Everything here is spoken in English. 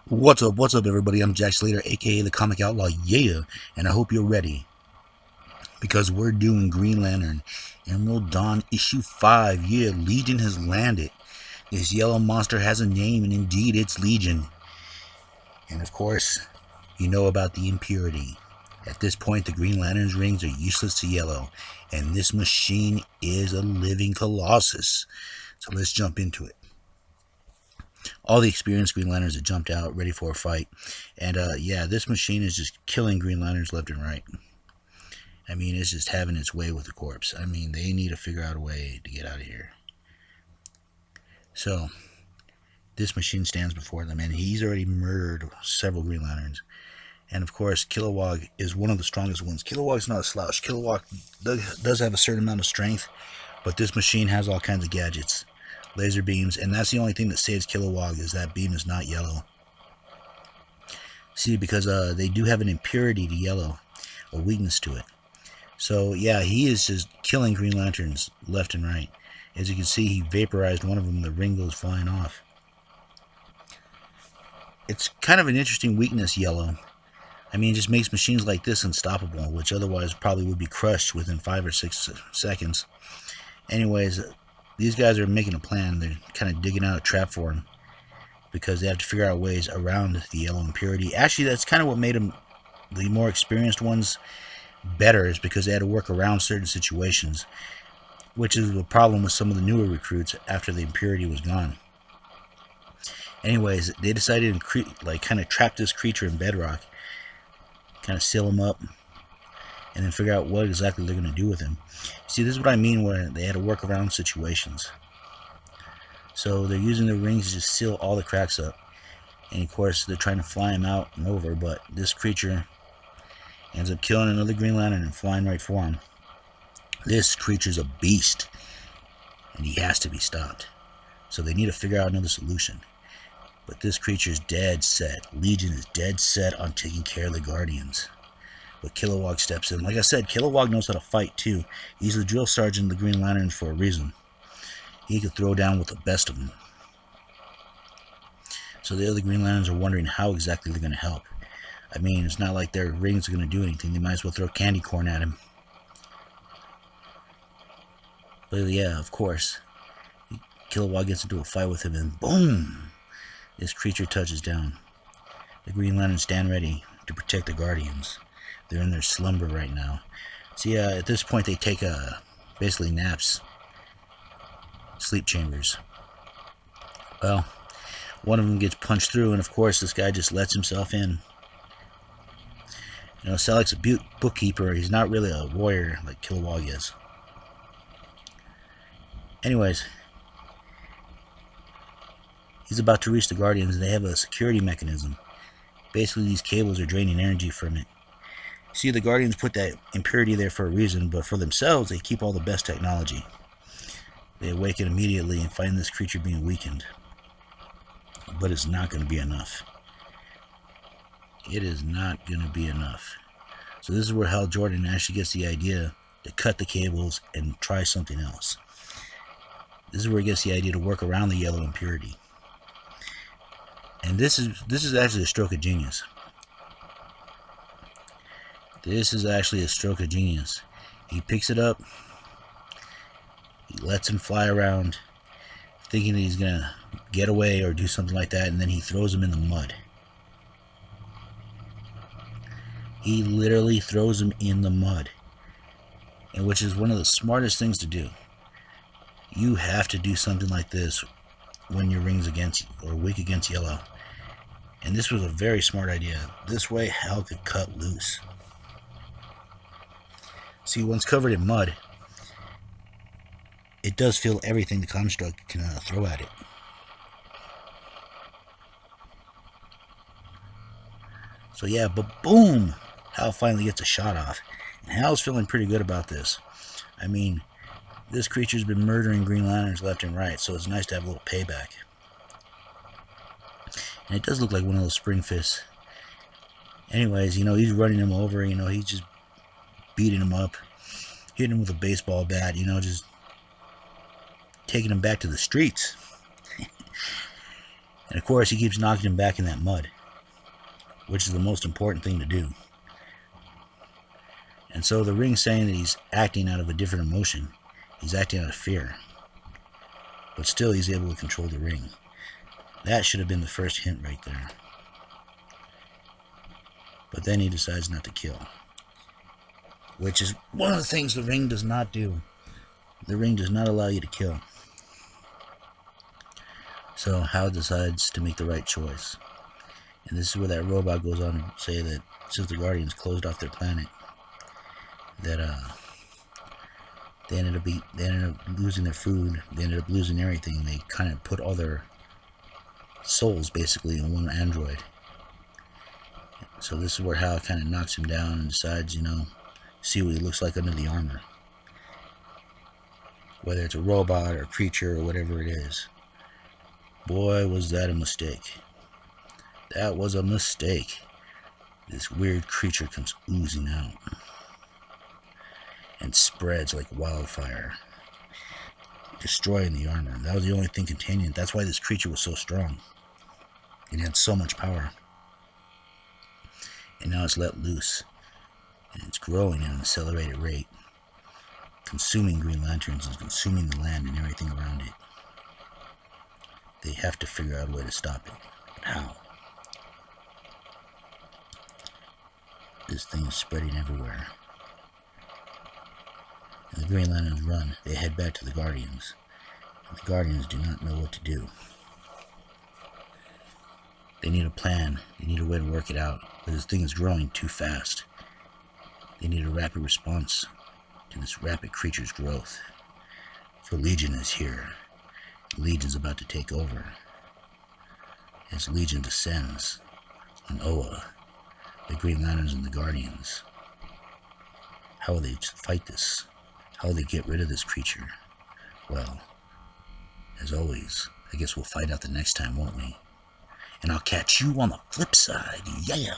What's up, everybody? I'm Jack Slater, aka the Comic Outlaw, yeah, and I hope you're ready because we're doing Green Lantern Emerald Dawn issue 5. Yeah, Legion has landed. This yellow monster has a name, and indeed, it's Legion. And of course, you know about the impurity. At this point, the Green Lantern's rings are useless to Yellow, and this machine is a living colossus. So let's jump into it. All the experienced Green Lanterns have jumped out, ready for a fight. And yeah, this machine is just killing Green Lanterns left and right. I mean, it's just having its way with the corpse. I mean, they need to figure out a way to get out of here. So, this machine stands before them, and he's already murdered several Green Lanterns. And of course, Kilowog is one of the strongest ones. Kilowog's not a slouch. Kilowog does have a certain amount of strength, but this machine has all kinds of gadgets. Laser beams, and that's the only thing that saves Kilowog, is that beam is not yellow. See, because they do have an impurity to yellow, a weakness to it. So yeah, he is just killing Green Lanterns left and right. As you can see, he vaporized one of them, the ring goes flying off. It's kind of an interesting weakness, yellow. I mean, it just makes machines like this unstoppable, which otherwise probably would be crushed within 5 or 6 seconds. Anyways, these guys are making a plan. They're kind of digging out a trap for him because they have to figure out ways around the yellow impurity. Actually, that's kind of what made them, the more experienced ones, better, is because they had to work around certain situations, which is a problem with some of the newer recruits after the impurity was gone. Anyways, they decided to kind of trap this creature in bedrock, kind of seal him up, and then figure out what exactly they're going to do with him. See, this is what I mean where they had to work around situations. So they're using the rings to just seal all the cracks up. And of course, they're trying to fly him out and over, but this creature ends up killing another Green Lantern and flying right for him. This creature's a beast, and he has to be stopped. So they need to figure out another solution. But this creature's dead set. Legion is dead set on taking care of the Guardians. But Kilowog steps in. Like I said, Kilowog knows how to fight too. He's the drill sergeant of the Green Lanterns for a reason. He could throw down with the best of them. So the other Green Lanterns are wondering how exactly they're going to help. I mean, it's not like their rings are going to do anything. They might as well throw candy corn at him. But yeah, of course, Kilowog gets into a fight with him, and boom! This creature touches down. The Green Lanterns stand ready to protect the Guardians. They're in their slumber right now. See, at this point, they take basically naps, sleep chambers. Well, one of them gets punched through, and of course, this guy just lets himself in. You know, Selleck's a bookkeeper. He's not really a warrior like Kilowog is. Anyways, he's about to reach the Guardians, and they have a security mechanism. Basically, these cables are draining energy from it. See, the Guardians put that impurity there for a reason, but for themselves, they keep all the best technology. They awaken immediately and find this creature being weakened. But it's not going to be enough. It is not going to be enough. So this is where Hal Jordan actually gets the idea to cut the cables and try something else. This is where he gets the idea to work around the yellow impurity. And this is actually a stroke of genius. This is actually a stroke of genius. He picks it up. He lets him fly around, thinking that he's going to get away or do something like that, and then he throws him in the mud. He literally throws him in the mud, and which is one of the smartest things to do. You have to do something like this when your ring's against or weak against yellow. And this was a very smart idea. This way, Hal could cut loose. See, once covered in mud, it does feel everything the construct can throw at it. So yeah, but boom! Hal finally gets a shot off. And Hal's feeling pretty good about this. I mean, this creature's been murdering Green Lanterns left and right, so it's nice to have a little payback. And it does look like one of those spring fists. Anyways, you know, he's running him over, you know, he's just beating him up, hitting him with a baseball bat, you know, just taking him back to the streets. And of course, he keeps knocking him back in that mud. which is the most important thing to do. And so the Ring's saying that he's acting out of a different emotion. He's acting out of fear. But still he's able to control the Ring. That should have been the first hint right there. But then he decides not to kill. Which is one of the things the Ring does not do. The Ring does not allow you to kill. So Hao decides to make the right choice. And this is where that robot goes on to say that since the Guardians closed off their planet, that they ended up losing their food, they ended up losing everything. They kind of put all their souls basically in one android. So this is where Hal kind of knocks him down and decides, see what he looks like under the armor. Whether it's a robot or a creature or whatever it is. Boy, was that a mistake. That was a mistake. This weird creature comes oozing out and spreads like wildfire, destroying the armor. That was the only thing containing it. That's why this creature was so strong. It had so much power. And now it's let loose. And it's growing at an accelerated rate, consuming Green Lanterns and consuming the land and everything around it. They have to figure out a way to stop it. But how? This thing is spreading everywhere. And the Green Lanterns run. They head back to the Guardians. And the Guardians do not know what to do. They need a plan. They need a way to work it out. But this thing is growing too fast. They need a rapid response to this rapid creature's growth. For Legion is here. Legion's about to take over. As Legion descends on Oa, the Green Lanterns and the Guardians, how will they fight this? How will they get rid of this creature? Well, as always, I guess we'll find out the next time, won't we? And I'll catch you on the flip side. Yeah!